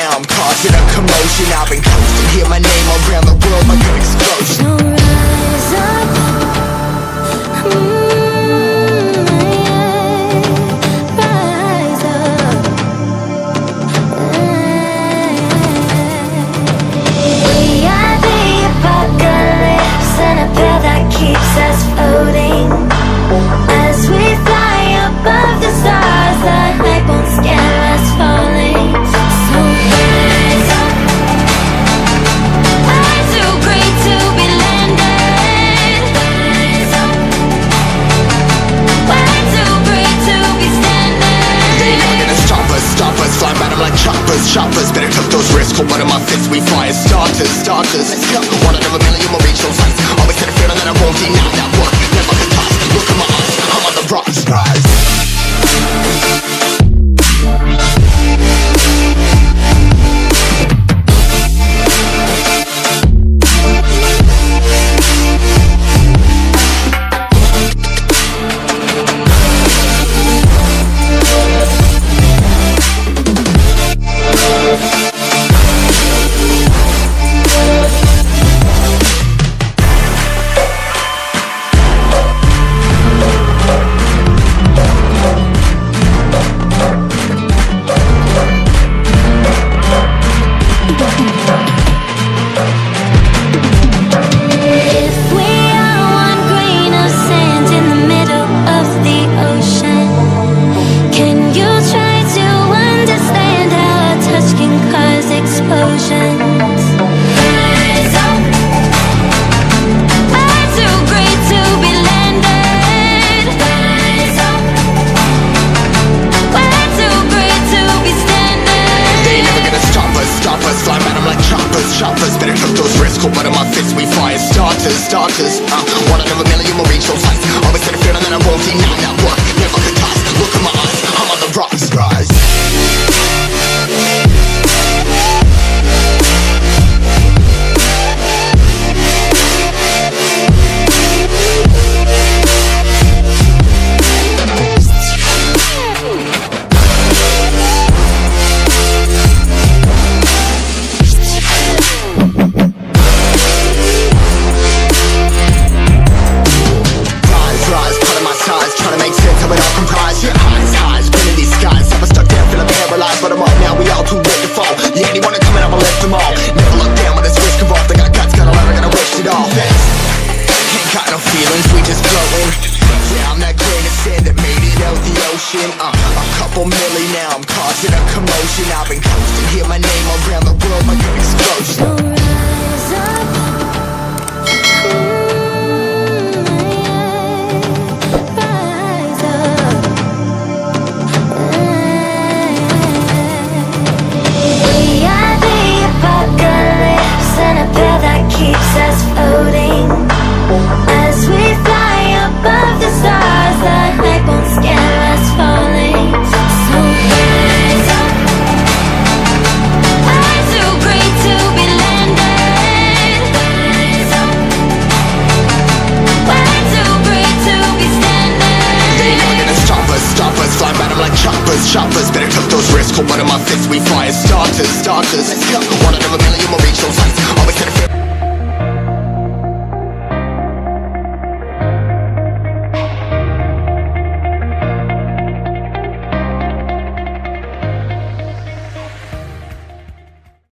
now, I'm causing a commotion. I've been coasting, hear my name around the world like an explosion. So rise up, rise up. We are the apocalypse, and a pill that keeps us floating. As we fly above the stars, the hype won't scare us falling. So rise up. I'm too great to be landed. Rise up. We're too great to be standing. They never gonna stop us, flying by them like choppers. Better took those risks, hold one of my fists, we fire starters. Let's go, one out of a million, we'll reach those heights. Always had a feeling that I won't deny that work. Never could toss, look at my eyes, I'm on the rocks, rise. Choppers, better took those risks, hold one of my fists, we fire starters. One out of a million, we'll reach those heights. Always had a feeling that I won't deny that work. Never could toss, look at my eyes, I'm on the rocks, rise. A couple milli now, I'm causing a commotion. I've been coasting, hear my name around the world like an explosion. So rise up, rise up. We are the apocalypse, and a pill that keeps us floating. As we fly above the stars, the hype won't scare us falling. So rise up. I'm too great to be landed. Rise up. We're too great to be standing. They never gonna stop us, flying by them like choppers. Better took those risks, hold one of my fists, we fire starters. Let's go, one out of a million, we'll reach those heights.